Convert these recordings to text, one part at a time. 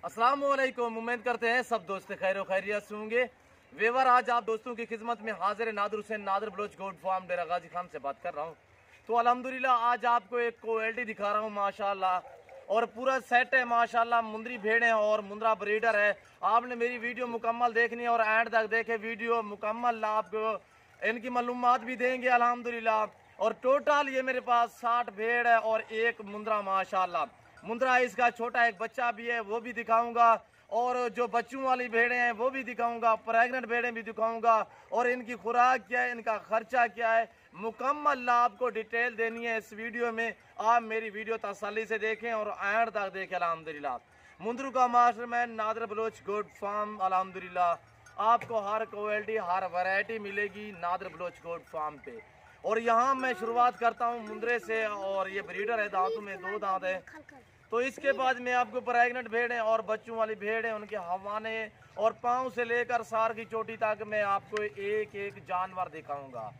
अस्सलाम वालेकुम। उम्मीद करते हैं सब दोस्त खैर खैरियत से होंगे। वेवर आज आप दोस्तों की खिदमत में हाजिर नादर हुसैन नादर बलोच गोड फार्म डेरा गाजी खान से बात कर रहा हूँ। तो अल्हम्दुलिल्लाह आज आपको एक क्वालिटी दिखा रहा हूँ माशाल्लाह, और पूरा सेट है माशाल्लाह। मुंदरी भेड़ है और मुंद्रा ब्रीडर है। आपने मेरी वीडियो मुकम्मल देखनी है और एंड तक देखे वीडियो मुकम्मल, आपको इनकी मालूमात भी देंगे अल्हम्दुलिल्लाह। और टोटल ये मेरे पास 60 भेड़ है और एक मुंद्रा माशाल्लाह। मुंद्रा इसका छोटा एक बच्चा भी है, वो भी दिखाऊंगा। और जो बच्चों वाली भेड़ें हैं वो भी दिखाऊंगा, प्रेग्नेंट भेड़ें भी दिखाऊंगा। और इनकी खुराक क्या है, इनका खर्चा क्या है, मुकम्मल आपको डिटेल देनी है इस वीडियो में। आप मेरी वीडियो तसल्ली से देखें और एंड तक देखें अल्हम्दुलिल्लाह। मुंद्रू का मास्टरमैन नादर बलोच गोड फार्म अल्हम्दुलिल्लाह। आपको हर क्वालिटी हर वैरायटी मिलेगी नादर बलोच गोड फार्म पे। और यहाँ मैं शुरुआत करता हूँ मुंद्रे से, और ये ब्रीडर है, दांतों में 2 दांत है। तो इसके बाद मैं आपको प्रेग्नेंट भेड़ है और बच्चों वाली भेड़ है, उनके हवाने और पाँव से लेकर सार की चोटी तक मैं आपको एक एक जानवर दिखाऊंगा।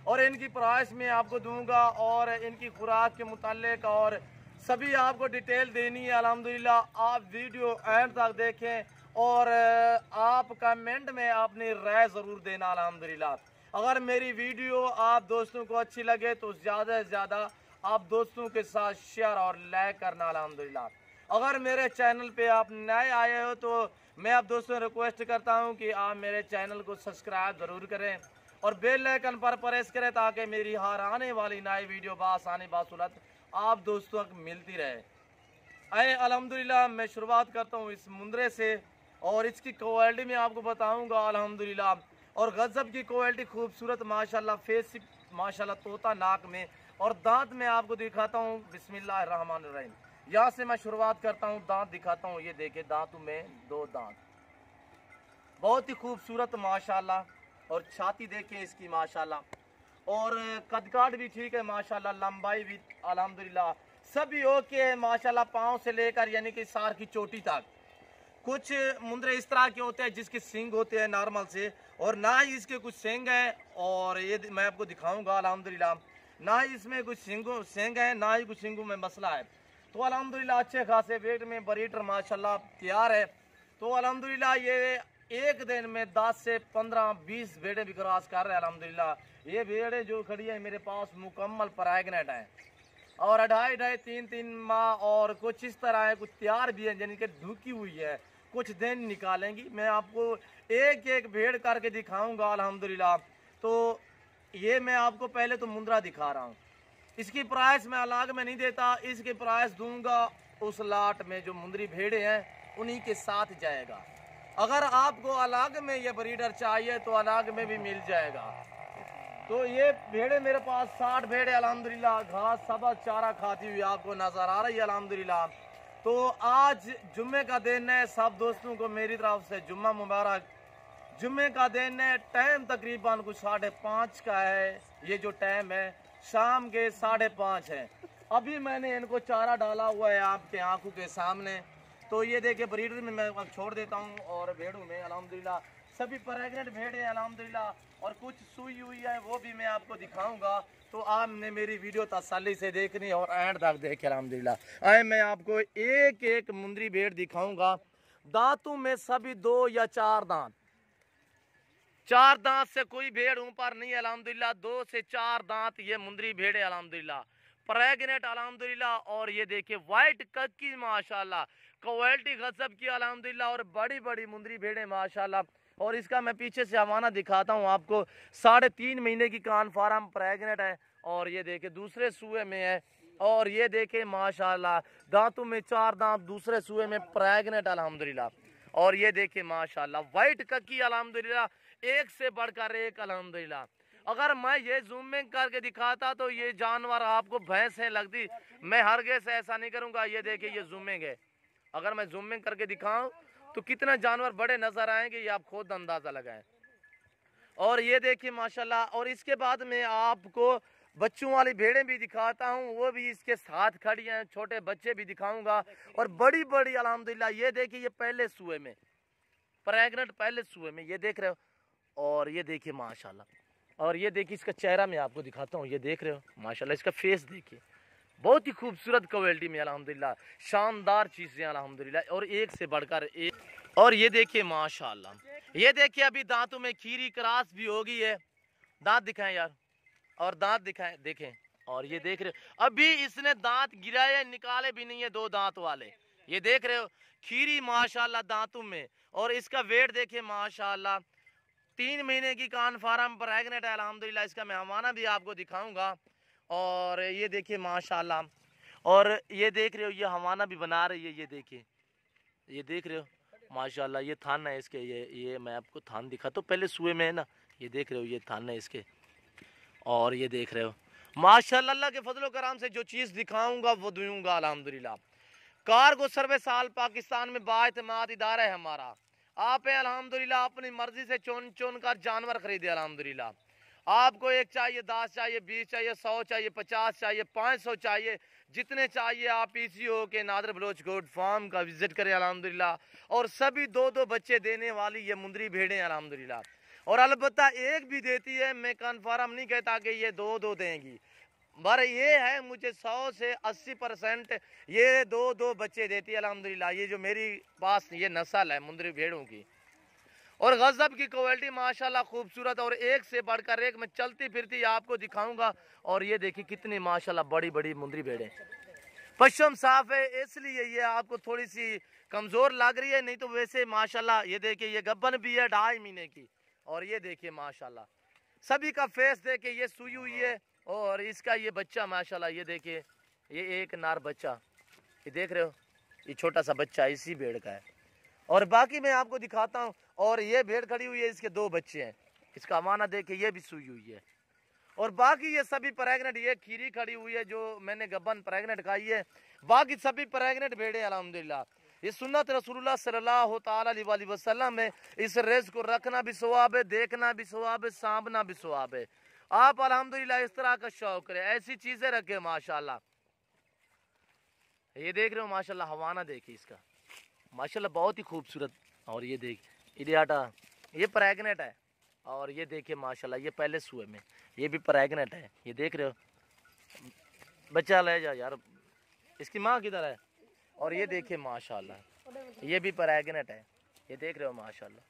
और इनकी प्राइस में आपको दूंगा और इनकी खुराक के मुतालिक और सभी आपको डिटेल देनी है अल्हम्दुलिल्लाह। आप वीडियो एंड तक देखें और आप कमेंट में अपनी राय ज़रूर देना अल्हम्दुलिल्लाह। अगर मेरी वीडियो आप दोस्तों को अच्छी लगे तो ज़्यादा से ज़्यादा आप दोस्तों के साथ शेयर और लाइक करना अल्हम्दुलिल्लाह। अगर मेरे चैनल पे आप नए आए हो तो मैं आप दोस्तों रिक्वेस्ट करता हूं कि आप मेरे चैनल को सब्सक्राइब ज़रूर करें और बेल आइकन पर प्रेस करें ताकि मेरी हर आने वाली नई वीडियो बासानी बासुलत आप दोस्तों को मिलती रहे। आए अल्हम्दुलिल्लाह मैं शुरुआत करता हूँ इस मुंद्रे से और इसकी क्वालिटी में आपको बताऊँगा अल्हम्दुलिल्लाह। और गजब की क्वालिटी, खूबसूरत माशाल्लाह, फेस माशाल्लाह तोता नाक में, और दांत में आपको दिखाता हूँ बिस्मिल्लाहिर्रहमानिर्रहीम। यहाँ से मैं शुरुआत करता हूँ, दांत दिखाता हूँ। ये देखे दांतों में 2 दांत, बहुत ही खूबसूरत माशाल्लाह। और छाती देखें इसकी माशाल्लाह, और कदकाठ भी ठीक है माशाल्लाह, लंबाई भी अल्हम्दुलिल्लाह सभी ओके है माशाल्लाह। पाँव से लेकर यानी कि सार की चोटी तक। कुछ मुंद्रे इस तरह के होते हैं जिसके सींग होते हैं नॉर्मल से, और ना ही इसके कुछ सींग हैं, और ये मैं आपको दिखाऊंगा अल्हम्दुलिल्लाह। ना ही इसमें कुछ सींग है, ना ही कुछ सींगों में मसला है। तो अल्हम्दुलिल्लाह अच्छे खासे वेट में ब्रीडर माशाल्लाह तैयार है। तो अल्हम्दुलिल्लाह ये एक दिन में 10 से 15-20 भेड़ें भी क्रॉस कर रहे हैं अल्हम्दुलिल्लाह। ये भेड़ें जो खड़ी है मेरे पास मुकम्मल प्रेग्नेंट है और 2.5-3 माह, और कुछ इस तरह है, कुछ तैयार भी है यानी कि ढुकी हुई है, कुछ दिन निकालेंगी। मैं आपको एक एक भेड़ करके दिखाऊंगा अल्हम्दुलिल्लाह। तो ये मैं आपको पहले तो मुंद्रा दिखा रहा हूँ। इसकी प्राइस मैं अलग में नहीं देता, इसकी प्राइस दूंगा उस लाट में जो मुंदरी भेड़े हैं उन्हीं के साथ जाएगा। अगर आपको अलग में ये ब्रीडर चाहिए तो अलग में भी मिल जाएगा। तो ये भेड़े मेरे पास 60 भेड़े अल्हम्दुलिल्लाह, घास सबज चारा खाती हुई आपको नजर आ रही है अल्हम्दुलिल्लाह। तो आज जुम्मे का दिन है, सब दोस्तों को मेरी तरफ से जुम्मा मुबारक। जुम्मे का दिन है, टाइम तकरीबन कुछ 5:30 का है। ये जो टाइम है शाम के 5:30 है। अभी मैंने इनको चारा डाला हुआ है आपके आंखों के सामने। तो ये देखिए ब्रीडर में मैं अब छोड़ देता हूँ, और भेड़ों में अल्हम्दुलिल्लाह सभी प्रेग्नेंट भेड़ है अल्हम्दुलिल्लाह, और कुछ सुई हुई है वो भी मैं आपको दिखाऊंगा। तो आपने मेरी वीडियो तसल्ली से देखनी और एंड तक देखे अल्हम्दुलिल्लाह। आए मैं आपको एक एक मुंदरी भेड़ दिखाऊंगा। दांतों में सभी 2 या 4 दांत, 4 दांत से कोई भेड़ ऊपर नहीं अल्हम्दुलिल्लाह। 2 से 4 दांत ये मुंदरी भेड़ है अल्हम्दुलिल्लाह, प्रेग्नेंट अल्हम्दुलिल्लाह। और ये देखिए वाइट कक्की माशाल्लाह, क्वालिटी गजब की अल्हम्दुलिल्लाह, और बड़ी बड़ी मुंदरी भेड़े माशाल्लाह। और इसका मैं पीछे से हवाना दिखाता हूँ आपको। 3.5 महीने की कान फार्म प्रेग्नेंट है, और ये देखे दूसरे सूए में है। और ये देखे माशाल्लाह दांतों में 4 दांत, दूसरे सूए में प्रेग्नेंट अल्हम्दुलिल्लाह। और ये देखे माशाल्लाह वाइट कक्की अल्हम्दुलिल्लाह, एक से बढ़कर एक अल्हम्दुलिल्लाह। अगर मैं ये जूमिंग करके दिखाता तो ये जानवर आपको भैंस है लगती, मैं हरगिज़ ऐसा नहीं करूंगा। ये देखिए ये जूमिंग है, अगर मैं जूमिंग करके दिखाऊं तो कितना जानवर बड़े नजर आएंगे ये आप खुद अंदाजा लगाएं। और ये देखिए माशाल्लाह। और इसके बाद में आपको बच्चों वाली भेड़ें भी दिखाता हूँ, वो भी इसके साथ खड़ी हैं, छोटे बच्चे भी दिखाऊंगा, और बड़ी बड़ी अल्हम्दुलिल्लाह। ये देखिए ये पहले सूए में प्रेग्नेंट, पहले सूए में ये देख रहे हो। और ये देखिए माशाल्लाह, और ये देखिए इसका चेहरा मैं आपको दिखाता हूँ। ये देख रहे हो माशाल्लाह, इसका फेस देखिए, बहुत ही खूबसूरत क्वालिटी में अल्हम्दुलिल्लाह, शानदार चीज़ें अल्हम्दुलिल्लाह, और एक से बढ़कर एक। और ये देखिए माशाल्लाह, ये देखिए अभी दांतों में खीरी क्रॉस भी हो गई है। दांत दिखाएं यार, और दांत दिखाएं, देखें। और ये देख रहे हो अभी इसने दांत गिराए, निकाले भी नहीं है, 2 दांत वाले। ये देख रहे हो खीरी माशाल्लाह दांतों में। और इसका वेट देखिए माशाल्लाह, 3 महीने की कान फार्म प्रेग्नेंट है अल्हम्दुलिल्लाह। इसका मैं हवाना भी आपको दिखाऊंगा। और ये देखिए माशाल्लाह, और ये देख रहे हो ये हवाना भी बना रही है। ये देखिए, ये देख रहे हो माशाल्लाह, ये थान है इसके। ये मैं आपको थान दिखा तो पहले सुए में है ना, ये देख रहे हो ये थान है इसके। और ये देख रहे हो माशाल्लाह, अल्लाह के फजलो कराम से जो चीज़ दिखाऊंगा वो दूंगा अल्हम्दुलिल्लाह। कार्गो सर्विस आल पाकिस्तान में बाएतमाद इदारा है हमारा। आप अल्हम्दुलिल्लाह अपनी मर्जी से चुन चुन कर जानवर खरीदे अल्हम्दुलिल्लाह। आपको 1 चाहिए, 10 चाहिए, 20 चाहिए, 100 चाहिए, 50 चाहिए, 500 चाहिए, जितने चाहिए आप PCO के नादर बलोच गोट फार्म का विजिट करें अल्हम्दुलिल्लाह। और सभी 2-2 बच्चे देने वाली ये मुंदरी भेड़ें अल्हम्दुलिल्लाह। और अलबत्ता एक भी देती है, मैं कन्फर्म नहीं कहता कि ये 2-2 देंगी, पर ये है मुझे 100 से 80% ये 2-2 बच्चे देती है अल्हम्दुलिल्लाह। ये जो मेरी पास ये नस्ल है मुंदरी भेड़ों की, और गजब की क्वालिटी माशाल्लाह खूबसूरत, और एक से बढ़कर एक मैं चलती फिरती आपको दिखाऊंगा। और ये देखिए कितनी माशाल्लाह बड़ी बड़ी मुंदरी भेड़ें। पश्चिम साफ है इसलिए ये आपको थोड़ी सी कमज़ोर लग रही है, नहीं तो वैसे माशाल्लाह ये देखिए ये गब्बन भी है 2.5 महीने की। और ये देखिए माशाल्लाह सभी का फेस देखिए, ये सुई हुई है। और इसका ये बच्चा माशाल्लाह, ये देखिए ये एक नार बच्चा, ये देख रहे हो ये छोटा सा बच्चा इसी भेड़ का है। और बाकी मैं आपको दिखाता हूँ। और ये भेड़ खड़ी हुई है, इसके 2 बच्चे हैं। इसका अमाना देखिए ये भी सुई हुई है। और बाकी ये सभी प्रेग्नेंट, ये खीरी खड़ी हुई है जो मैंने गब्बन प्रेग्नेंट खाई है। बाकी सभी प्रेग्नेंट भेड़े अल्हम्दुलिल्लाह। ये सुन्नत रसूलुल्लाह सल्लल्लाहु ताला अलैहि वसल्लम में इस रेस को रखना भी सवाब है, देखना भी सवाब है, सांभना भी सवाब है। आप अल्हम्दुलिल्लाह इस तरह का शौक करें, ऐसी चीजें रखें माशाल्लाह। ये देख रहे हो माशाल्लाह, हवाना देखिए इसका माशाल्लाह बहुत ही खूबसूरत। और ये देख इडियाटा, ये प्रेग्नेंट है। और ये देखिए माशाल्लाह ये पहले सुए में, ये भी प्रेग्नेंट है। ये देख रहे हो बच्चा ले जा यार, इसकी माँ किधर है। और ये देखिए माशाल्लाह ये भी प्रेग्नेंट है। ये देख रहे हो माशाल्लाह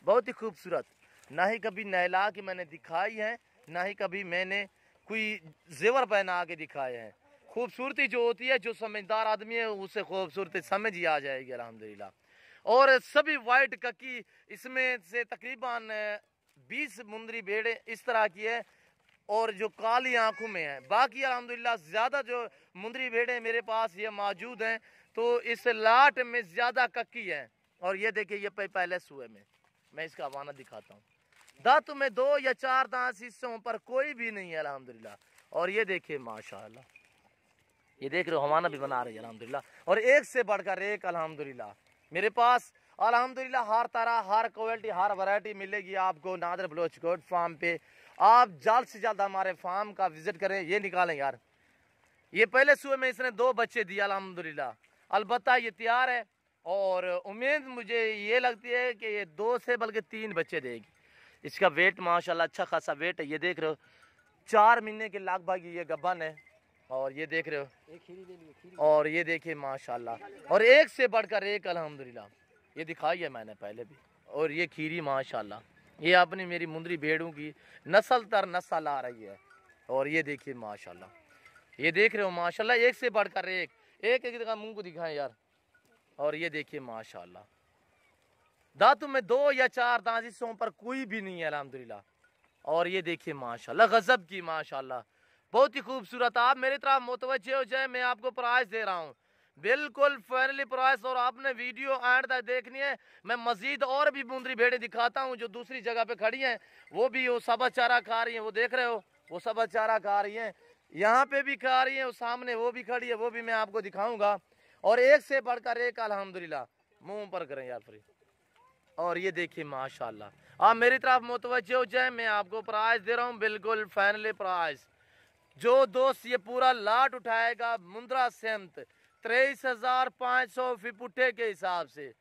बहुत ही खूबसूरत। ना ही कभी नहला के मैंने दिखाई है, ना ही कभी मैंने कोई जेवर पहना के दिखाए हैं। खूबसूरती जो होती है, जो समझदार आदमी है उसे खूबसूरती समझ ही आ जाएगी अल्हम्दुलिल्लाह। और सभी वाइट ककी, इसमें से तकरीबन 20 मुंदरी भेड़ें इस तरह की है, और जो काली आंखों में है। बाकी अल्हम्दुलिल्लाह ज़्यादा जो मुंदरी भेड़ें मेरे पास ये मौजूद हैं, तो इस लाट में ज़्यादा कक्की है। और ये देखिए ये पहले सुए में, मैं इसका हवाना दिखाता हूँ। दांतों में 2 या 4 दांत हिस्सों पर कोई भी नहीं है अल्हम्दुलिल्लाह। और ये देखिए माशाल्लाह, ये देख रहे हो हवाना भी बना रही है अल्हम्दुलिल्लाह। और एक से बढ़कर एक अल्हम्दुलिल्लाह मेरे पास अल्हम्दुलिल्लाह हर तरह, हर क्वालिटी, हर वैरायटी मिलेगी आपको नादर बलोच गोट फार्म पे। आप जल्द से जल्द हमारे फार्म का विजिट करें। ये निकालें यार, ये पहले सुबह में इसने 2 बच्चे दिए अल्हम्दुलिल्लाह। अलबत्ता ये तैयार है, और उम्मीद मुझे ये लगती है कि ये 2 से बल्कि 3 बच्चे देगी। इसका वेट माशाल्लाह अच्छा खासा वेट है। ये देख रहे हो 4 महीने के लगभग ये गब्बन है। और ये देख रहे हो, और ये देखिए माशाल्लाह, और एक से बढ़कर एक अल्हम्दुलिल्लाह। ये दिखाई है मैंने पहले भी। और ये खीरी माशाल्लाह, ये अपनी मेरी मुंदरी भेड़ों की नस्ल तर नस्ल आ रही है। और ये देखिए माशाल्लाह, ये देख रहे हो माशाल्लाह एक से बढ़कर एक, एक एक मुंह को दिखाएं यार। और ये देखिए माशाल्लाह दांतों में 2 या 4 दांत हिस्सों पर कोई भी नहीं है अल्हम्दुलिल्लाह। और ये देखिए माशाल्लाह गजब की माशाल्लाह बहुत ही खूबसूरत। आप मेरी तरफ मुतवज्जे हो जाए, मैं आपको प्राइस दे रहा हूँ बिल्कुल फाइनली प्राइस। और आपने वीडियो एंड तक देखनी है। मैं मजीद और भी मुंदरी भेड़ें दिखाता हूँ जो दूसरी जगह पे खड़ी हैं, वो भी वो सबा चारा खा रही हैं। वो देख रहे हो वो सबा चारा खा रही हैं, यहाँ पे भी खा रही हैं, वो सामने वो भी खड़ी है, वो भी मैं आपको दिखाऊंगा। और एक से बढ़कर एक अल्हम्दुलिल्लाह। मुंह पर करें यार फ्री। और ये देखिए माशाल्लाह आप मेरी तरफ मुतवज्जे हो जाए, मैं आपको प्राइस दे रहा हूँ बिल्कुल फाइनली प्राइस। जो दोस्त ये पूरा लाट उठाएगा मुंद्रा सेमत 23,500 फिपुटे के हिसाब से,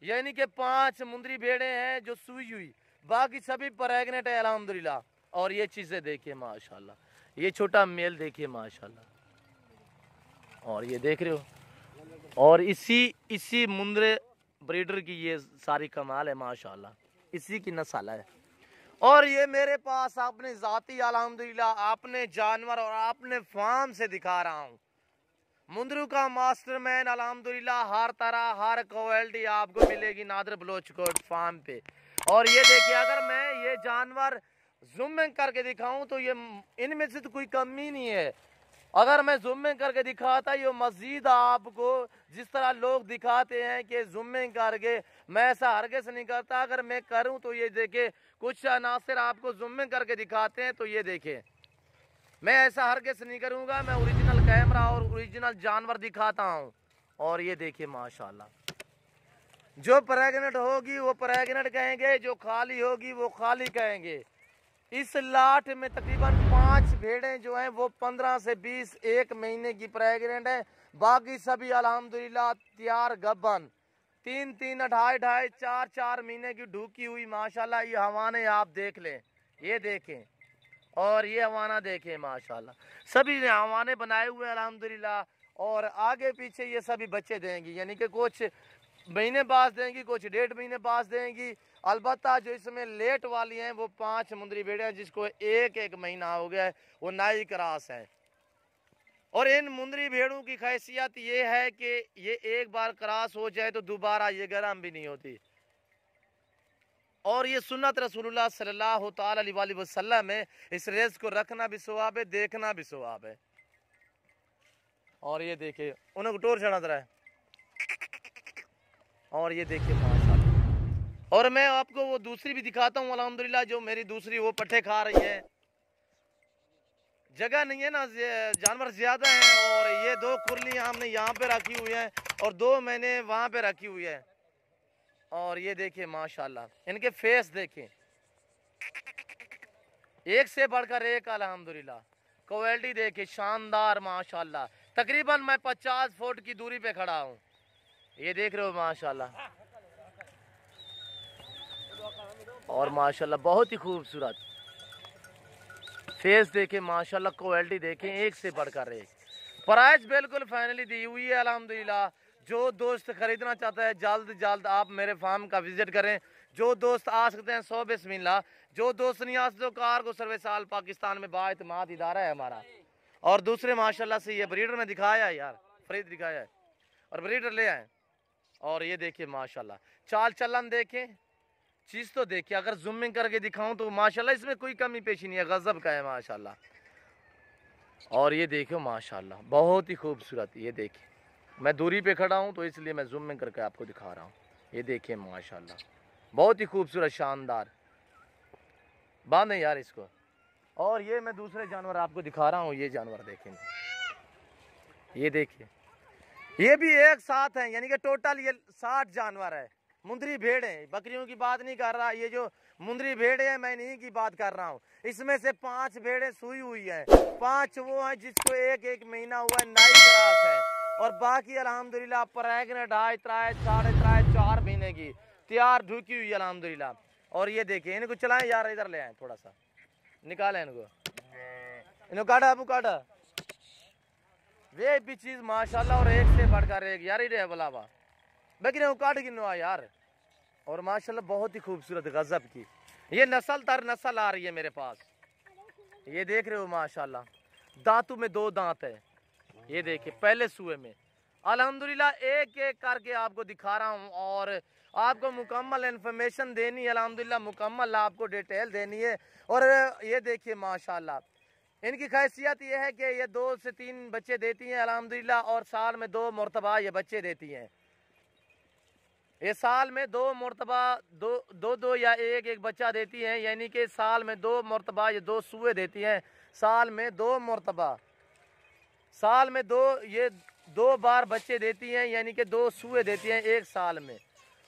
यानी कि 5 मुंदरी भेड़े हैं जो सुई हुई, बाकी सभी प्रेग्नेंट है अल्हम्दुलिल्लाह। और ये चीज़ें देखिए माशाल्लाह, ये छोटा मेल देखिए माशाल्लाह, और ये देख रहे हो, और इसी मुंद्रे ब्रीडर की ये सारी कमाल है माशाल्लाह, इसी की नस्ल है। और ये मेरे पास अपने जाती अल्हम्दुलिल्लाह अपने जानवर और अपने फार्म से दिखा रहा हूँ। मुंद्रू का मास्टरमैन अल्हम्दुलिल्लाह, हर तरह हर क्वालिटी आपको मिलेगी नादर बलोच गोट फार्म पे। और ये देखिए, अगर मैं ये जानवर जूमिंग करके दिखाऊं तो ये इनमें से तो कोई कमी नहीं है। अगर मैं जूमिंग करके दिखाता ये मजीद आपको जिस तरह लोग दिखाते हैं कि जूमिंग करके, मैं ऐसा हरगिज़ नहीं करता। अगर मैं करूं तो ये देखे, कुछ अनासर आपको जूमिंग करके दिखाते हैं तो ये देखें, मैं ऐसा हरगिज़ नहीं करूंगा। मैं ओरिजिनल कैमरा और ओरिजिनल जानवर दिखाता हूं। और ये देखिए माशाल्लाह, जो प्रेग्नेंट होगी वो प्रेग्नेंट कहेंगे, जो खाली होगी वो खाली कहेंगे। इस लाट में तकरीबन 5 भेड़ें जो हैं वो 15 से 20 एक महीने की प्रेग्नेंट है। बाकी सभी अल्हम्दुलिल्लाह तैयार गब्बन, 3-3, 2.5-2.5, 4-4 महीने की ढूकी हुई माशाल्लाह। ये हवाने आप देख लें, ये देखें, और ये हवाना देखें माशाल्लाह, सभी ने हवाने बनाए हुए अल्हम्दुलिल्लाह। और आगे पीछे ये सभी बच्चे देंगी, यानी कि कुछ महीने बाद देंगी, कुछ 1.5 महीने बाद देंगी। अलबत्ता जो इसमें लेट वाली हैं वो 5 मुंदरी भेड़े हैं जिसको एक महीना हो गया है, वो नई क्रॉस है। और इन मुंदरी भेड़ों की खासियत ये है कि ये एक बार क्रॉस हो जाए तो दोबारा ये गर्म भी नहीं होती। और ये सुन्नत रसूलुल्लाह सल्लल्लाहु ताला अलैहि वसल्लम है। इस रेस को रखना भी सवाब है, देखना भी सवाब है। और ये देखिए, उन्हें टोर चढ़ा रहा है। और ये देखिए माशाल्लाह। और मैं आपको वो दूसरी भी दिखाता हूँ अल्हम्दुलिल्लाह, जो मेरी दूसरी वो पट्टे खा रही है। जगह नहीं है ना, जानवर ज्यादा हैं। और ये 2 कुरलियाँ हमने यहाँ पे रखी हुई है और 2 मैंने वहाँ पे रखी हुई है। और ये देखिए माशाल्लाह, इनके फेस देखें, एक से बढ़कर एक अल्हम्दुलिल्लाह। क्वालिटी देखे शानदार माशाल्लाह। तकरीबन मैं 50 फुट की दूरी पे खड़ा हूँ, ये देख रहे हो माशाल्लाह। और माशाल्लाह बहुत ही खूबसूरत फेस देखे माशाल्लाह, क्वालिटी देखें, एक से बढ़कर एक। प्राइस बिल्कुल फाइनली दी हुई है अल्हम्दुलिल्लाह। जो दोस्त खरीदना चाहता है जल्द आप मेरे फार्म का विजिट करें। जो दोस्त आ सकते हैं 100 बिस्मिल्लाह, जो दोस्त नहीं आ सकते कार को सर्विस आल पाकिस्तान में बाएतमाद इदारा है हमारा। और दूसरे माशाल्लाह से ये ब्रीडर ने दिखाया है यार, फरीद दिखाया है और ब्रीडर ले आए। और ये देखिए माशाल्लाह, चाल चलन देखें, चीज़ तो देखिए। अगर जूमिंग करके दिखाऊं तो माशाल्लाह इसमें कोई कमी पेशी नहीं है, गजब का है माशाल्लाह। और ये देखो माशाल्लाह बहुत ही खूबसूरत, ये देखिए मैं दूरी पे खड़ा हूं तो इसलिए मैं जूमिंग करके आपको दिखा रहा हूं। ये देखिए माशाल्लाह बहुत ही खूबसूरत शानदार, बांधे यार इसको। और ये मैं दूसरे जानवर आपको दिखा रहा हूँ, ये जानवर देखेंगे, ये देखिए, ये भी एक साथ है, यानी कि टोटल ये 60 जानवर है। मुंदरी भेड़ है, बकरियों की बात नहीं कर रहा। ये जो मुंदरी भेड़ है मैं इन्हीं की बात कर रहा हूँ। इसमें से 5 भेड़ें सुई हुई हैं, 5 वो हैं जिसको एक महीना हुआ है, नई क्रॉस है। और बाकी अल्हम्दुलिल्लाह प्रेग्नेंट 2.5, 3, 3.5, 4 महीने की तैयार ढुकी हुई अल्हम्दुलिल्लाह। और ये देखिए, इनको चलाएं यार, इधर ले आए, थोड़ा सा निकालें इनको, इनको काटा अबू काटा। वे भी चीज माशाल्लाह, और एक से बढ़कर एक यार, ही बुलावा बकरी काट गिनो यार। और माशाल्लाह बहुत ही खूबसूरत गजब की ये नस्ल तर नस्ल आ रही है मेरे पास। ये देख रहे हो माशाल्लाह, दांतों में 2 दांत है। ये देखिए पहले सूए में अल्हम्दुलिल्लाह एक एक करके आपको दिखा रहा हूँ। और आपको मुकम्मल इन्फॉर्मेशन देनी है अल्हम्दुलिल्लाह, मुकम्मल आपको डिटेल देनी है। और ये देखिए माशाल्लाह, इनकी खासियत ये है कि ये 2 से 3 बच्चे देती हैं अल्हम्दुलिल्लाह। और साल में 2 मरतबा ये बच्चे देती हैं। ये साल में 2 मरतबा दो या एक बच्चा देती हैं, यानी कि साल में 2 मरतबा ये 2 सूए देती हैं। साल में 2 मरतबा, साल में 2 बार बच्चे देती हैं, यानी कि 2 सूए देती हैं एक साल में।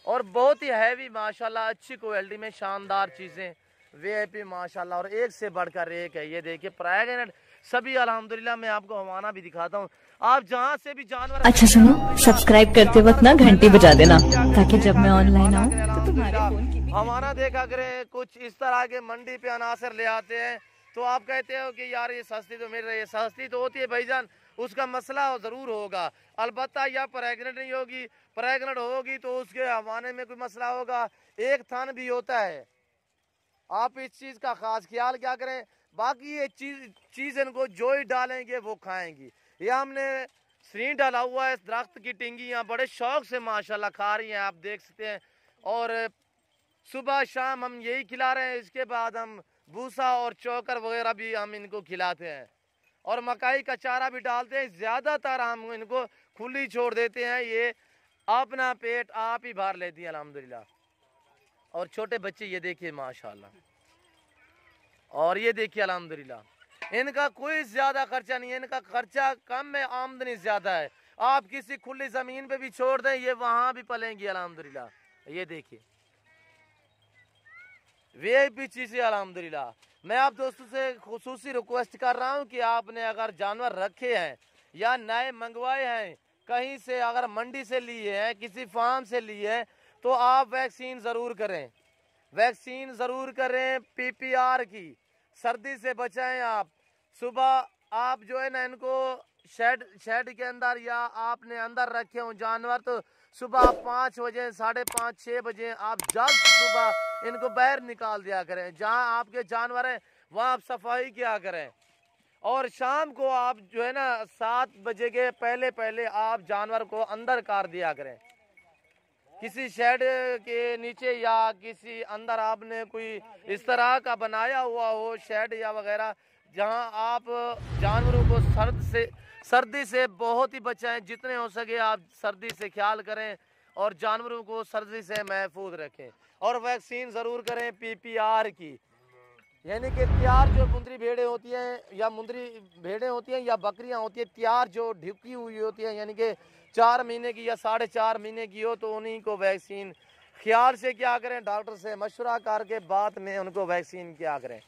और बहुत ही हैवी माशाल्लाह, अच्छी क्वालिटी में शानदार चीज़ें, वीआईपी माशाल्लाह। और एक से बढ़कर एक है। ये देखिए प्रेग्नेंट सभी अल्हम्दुलिल्लाह। मैं आपको हवाना भी दिखाता हूँ, आप जहाँ से भी जानवर। अच्छा सुनो, सब्सक्राइब करते वक्त ना घंटी बजा देना, ताकि जब मैं ऑनलाइन आऊँ तो तुम्हारे फोन की हमारा देखा करें। कुछ इस तरह के मंडी पे अनासर ले आते हैं तो आप कहते हो कि यार ये सस्ती तो मिल रही है। सस्ती तो होती है भाईजान, उसका मसला ज़रूर होगा। अलबत्ता या प्रेगनेंट नहीं होगी, प्रेगनेंट होगी तो उसके हवाने में कोई मसला होगा। एक थन भी होता है, आप इस चीज़ का खास ख्याल क्या करें। बाकी ये चीज़ इनको जो ही डालेंगे वो खाएंगी। ये हमने सरी डाला हुआ है, दरख्त की टिंगियाँ बड़े शौक से माशाल्लाह खा रही हैं, आप देख सकते हैं। और सुबह शाम हम यही खिला रहे हैं। इसके बाद हम भूसा और चोकर वगैरह भी हम इनको खिलाते हैं और मकाई का चारा भी डालते हैं। ज़्यादातर हम इनको खुली छोड़ देते हैं, ये अपना पेट आप ही भर लेती है अल्हम्दुलिल्लाह। और छोटे बच्चे ये देखिए माशाल्लाह, और ये देखिए अल्हम्दुलिल्लाह, इनका कोई ज़्यादा खर्चा नहीं है, इनका खर्चा कम है, आमदनी ज़्यादा है। आप किसी खुली ज़मीन पे भी छोड़ दें, ये वहाँ भी पलेंगी अल्हम्दुलिल्लाह। ये देखिए VIP चीज़ें अल्हम्दुलिल्लाह। मैं आप दोस्तों से खुसूसी रिक्वेस्ट कर रहा हूँ कि आपने अगर जानवर रखे हैं या नए मंगवाए हैं, कहीं से अगर मंडी से लिए हैं, किसी फार्म से लिए हैं, तो आप वैक्सीन ज़रूर करें, वैक्सीन ज़रूर करें PPR की। सर्दी से बचाएं आप। सुबह आप जो है ना इनको शेड के अंदर या आपने अंदर रखे हों जानवर, तो सुबह 5 बजे 5:30 6 बजे आप जल्द सुबह इनको बाहर निकाल दिया करें। जहां आपके जानवर हैं वहां आप सफाई किया करें। और शाम को आप जो है ना 7 बजे के पहले पहले आप जानवर को अंदर कर दिया करें, किसी शेड के नीचे या किसी अंदर आपने कोई इस तरह का बनाया हुआ हो शेड या वगैरह, जहां आप जानवरों को सर्दी से बहुत ही बचाएं। जितने हो सके आप सर्दी से ख्याल करें और जानवरों को सर्दी से महफूज रखें। और वैक्सीन ज़रूर करें PPR की, यानी कि तैयार जो मुंदरी भेड़ें होती हैं या मुंदरी भेड़ें होती हैं या बकरियां होती हैं, तैयार जो ढुकी हुई होती हैं, यानी कि 4 महीने की या 4.5 महीने की हो, तो उन्हीं को वैक्सीन ख्याल से क्या करें, डॉक्टर से मशवरा करके बाद में उनको वैक्सीन क्या करें।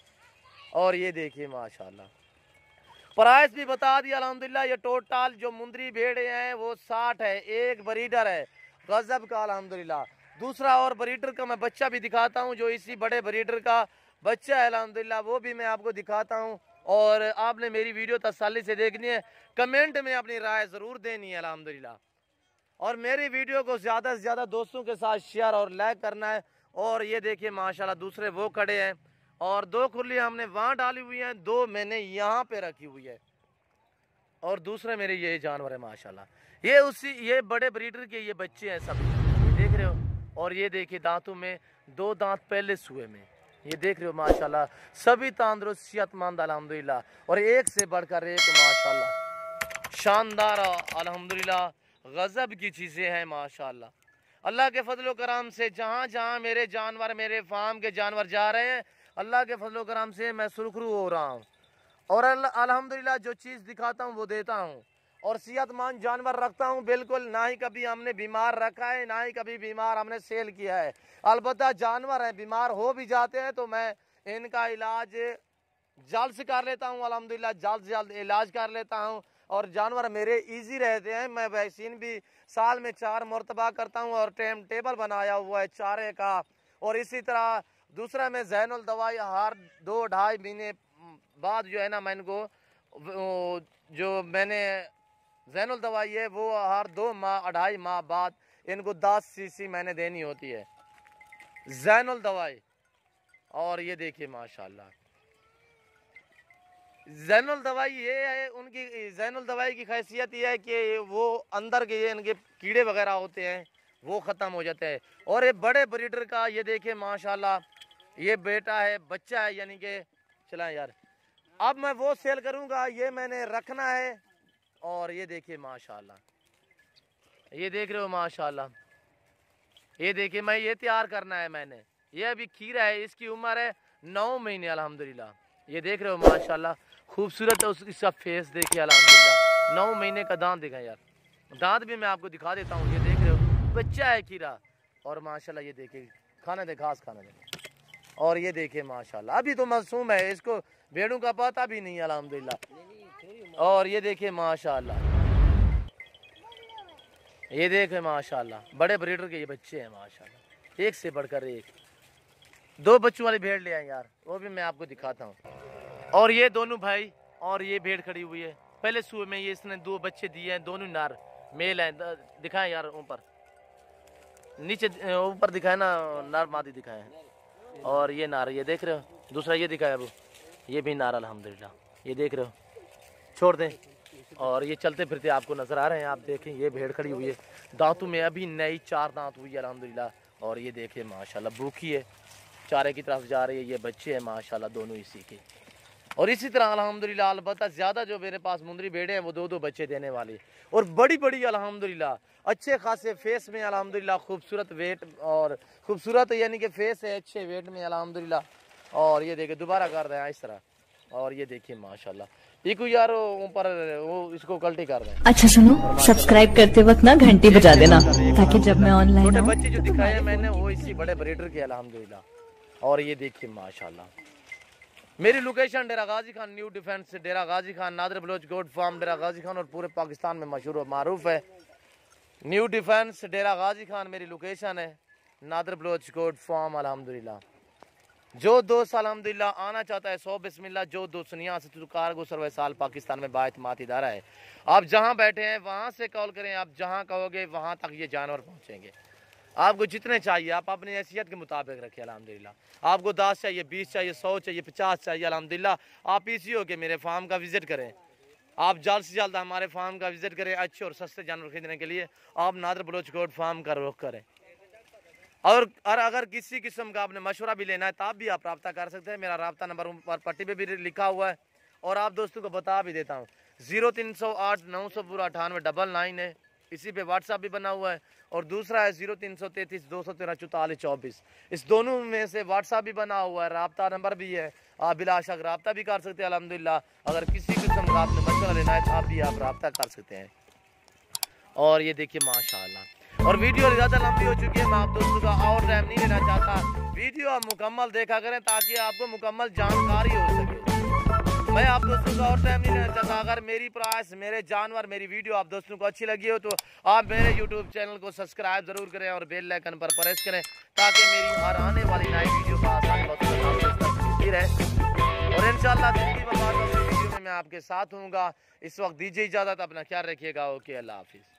और ये देखिए माशाल्लाह, प्राइस भी बता दिया अल्हम्दुलिल्लाह। ये टोटल जो मुंदरी भेड़े हैं वो 60 है, एक ब्रीडर है गजब का अल्हम्दुलिल्लाह। दूसरा और ब्रीडर का मैं बच्चा भी दिखाता हूँ, जो इसी बड़े ब्रीडर का बच्चा है अल्हम्दुलिल्लाह, वो भी मैं आपको दिखाता हूँ। और आपने मेरी वीडियो तसल्ली से देखनी है, कमेंट में अपनी राय ज़रूर देनी है अल्हम्दुलिल्लाह। और मेरी वीडियो को ज़्यादा से ज़्यादा दोस्तों के साथ शेयर और लाइक करना है। और ये देखिए माशाल्लाह दूसरे वो खड़े हैं, और 2 खुली हमने वहाँ डाली हुई हैं, 2 मैंने यहाँ पे रखी हुई है, और दूसरे मेरे ये जानवर है माशाल्लाह। ये बड़े ब्रीडर के ये बच्चे हैं सब, ये देख रहे हो। और ये देखिए दांतों में 2 दांत पहले सुए में, ये देख रहे हो माशाल्लाह। सभी तंदुरुस्त सेहतमंद अल्हम्दुलिल्लाह, और एक से बढ़कर एक माशाल्लाह शानदार अल्हम्दुलिल्लाह, गजब की चीज़ें हैं माशाल्लाह। अल्लाह के फजलो करम से जहाँ जहाँ मेरे जानवर, मेरे फार्म के जानवर जा रहे हैं, अल्लाह के फजलो करम से मैं सुरखरू हो रहा हूँ। और अल्हम्दुलिल्लाह जो चीज़ दिखाता हूँ वो देता हूँ, और सेहतमंद जानवर रखता हूँ बिल्कुल। ना ही कभी हमने बीमार रखा है, ना ही कभी बीमार हमने सेल किया है। अलबत्ता जानवर हैं, बीमार हो भी जाते हैं तो मैं इनका इलाज जल्द से कर लेता हूँ अल्हम्दुलिल्लाह, जल्द से जल्द इलाज कर लेता हूँ। और जानवर मेरे इजी रहते हैं। मैं वैक्सीन भी साल में 4 मरतबा करता हूँ, और टाइम टेबल बनाया हुआ है चारे का। और इसी तरह दूसरा मैं ज़ैनुल दवाई हर 2-2.5 महीने बाद जो है ना, मैं इनको जो मैंने ज़ैनुल दवाई है वो हर 2 माह 2.5 माह बाद इनको 10 cc मैंने देनी होती है ज़ैनुल दवाई। और ये देखिए माशाल्लाह ज़ैनुल दवाई ये है, उनकी ज़ैनुल दवाई की खासियत ये है कि वो अंदर के ये इनके कीड़े वगैरह होते हैं वो ख़त्म हो जाते हैं। और ये बड़े ब्रीडर का ये देखिए माशाल्लाह, ये बेटा है, बच्चा है, यानी कि चला यार, अब मैं वो सेल करूँगा, ये मैंने रखना है। और ये देखिए माशाल्लाह, ये देख रहे हो माशाल्लाह, ये देखिए मैं ये तैयार करना है मैंने। ये अभी खीरा है, इसकी उम्र है 9 महीने अल्हम्दुलिल्लाह। ये देख रहे हो माशाल्लाह, खूबसूरत है उसका फेस देखिए अल्हम्दुलिल्लाह। 9 महीने का दांत देखा यार, दांत भी मैं आपको दिखा देता हूँ। ये देख रहे हो बच्चा है खीरा, और माशाल्लाह ये देखिए खाना दे, घास खाना दे। और ये देखिए माशाल्लाह अभी तो मासूम है, इसको भेड़ों का पता भी नहीं अल्हम्दुलिल्लाह। और ये देखिए माशाल्लाह, ये देखे माशाल्लाह बड़े ब्रीडर के ये बच्चे हैं माशाल्लाह, एक से बढ़कर एक। 2 बच्चों वाली भेड़ ले आए यार, वो भी मैं आपको दिखाता हूँ। और ये दोनों भाई, और ये भेड़ खड़ी हुई है, पहले सुबह में ये इसने 2 बच्चे दिए हैं, दोनों नार मेल हैं। दिखाएं यार ऊपर, नीचे ऊपर दिखाए ना, नार मादी दिखाए हैं। और ये नार ये देख रहे हो, दूसरा ये दिखाया अबू, ये भी नार अल्हम्दुलिल्लाह, ये देख रहे हो। छोड़ दें और ये चलते फिरते आपको नजर आ रहे हैं। आप देखें ये भेड़ खड़ी हुई है, दांतों में अभी नई 4 दांत हुई है अल्हम्दुलिल्लाह। और ये देखिए माशाल्लाह भूखी है, चारे की तरफ जा रही है। ये बच्चे हैं माशाल्लाह दोनों इसी के। और इसी तरह अल्हम्दुलिल्लाह अलबत्ता ज़्यादा जो मेरे पास मुंदरी भेड़े हैं वो 2-2 बच्चे देने वाली, और बड़ी बड़ी अल्हम्दुलिल्लाह अच्छे खासे फेस में अल्हम्दुलिल्लाह खूबसूरत वेट, और खूबसूरत यानी कि फेस है अच्छे वेट में अल्हम्दुलिल्लाह। और ये देखिए दोबारा कर रहे हैं इस तरह, और ये देखिए माशाल्लाह इको यार ऊपर वो इसको कल्टी कर रहे हैं। अच्छा सुनो, सब्सक्राइब करते वक्त ना घंटी बजा देना, ताकि जब मैं ऑनलाइन छोटे आऊं बच्चे जो दिखाए हैं मैंने वो इसी बड़े ब्रीडर के अल्हम्दुलिल्लाह। और ये देखिए माशाल्लाह मेरी location Dera Ghazi Khan new defence, Dera Ghazi Khan Nadir Baloch goat farm Dera Ghazi Khan, और पूरे पाकिस्तान में मशहूर और मारूफ है। न्यू डिफेंस डेरा गाजी खान मेरी लोकेशन है, नादर बलोच गोट फार्म अल्हम्दुलिल्लाह। जो दोस्त अल्हम्दुलिल्लाह आना चाहता है 100 बिस्मिल्लाह। जो दोस्त यहाँ से तो कार्गो सर्विस साल पाकिस्तान में बाएतमाद इदारा है। आप जहाँ बैठे हैं वहाँ से कॉल करें, आप जहाँ कहोगे वहाँ तक ये जानवर पहुँचेंगे। आपको जितने चाहिए आप अपनी हैसियत के मुताबिक रखिए अल्हम्दुलिल्लाह। आपको 10 चाहिए, 20 चाहिए, 100 चाहिए, 50 चाहिए अल्हम्दुलिल्लाह, आप इसी हो के मेरे फार्म का विजिट करें। आप जल्द से जल्द हमारे फार्म का विजिट करें। अच्छे और सस्ते जानवर खरीदने के लिए आप नादर बलोच गोट फार्म का रुख करें। और अगर किसी किस्म का आपने मशवरा भी लेना है तब भी आप रब्ता कर सकते हैं। मेरा रब्ता नंबर ऊपर पट्टी पे भी लिखा हुआ है, और आप दोस्तों को बता भी देता हूँ 0308 900 9899 है। इसी पे व्हाट्सअप भी बना हुआ है, और दूसरा है 0333 213 44 24। इस दोनों में से व्हाट्सअप भी बना हुआ है, रब्ता नंबर भी है। आप बिलाशक रब्ता भी कर सकते हैं अल्हम्दुलिल्लाह। अगर किसी किस्म का आपने मशवरा लेना है तब भी आप रब्ता कर सकते हैं। और ये देखिए माशाल्लाह, और वीडियो ज़्यादा लंबी हो चुकी है, मैं आप दोस्तों का और टाइम नहीं लेना चाहता। वीडियो आप मुकम्मल देखा करें ताकि आपको मुकम्मल जानकारी हो सके। मैं आप दोस्तों का और टाइम नहीं लेना चाहता। अगर मेरी प्राइस, मेरे जानवर, मेरी वीडियो आप दोस्तों को अच्छी लगी हो तो आप मेरे यूट्यूब चैनल को सब्सक्राइब ज़रूर करें और बेल आइकन पर प्रेस करें, ताकि मेरी हर आने वाली नई वीडियो का आसान मिलती रहे। और इंशाअल्लाह ज़िंदगी भर वीडियो में मैं आपके साथ हूँगा। इस वक्त दीजिए इजाज़त, अपना ख्याल रखिएगा। ओके, अल्लाह हाफिज़।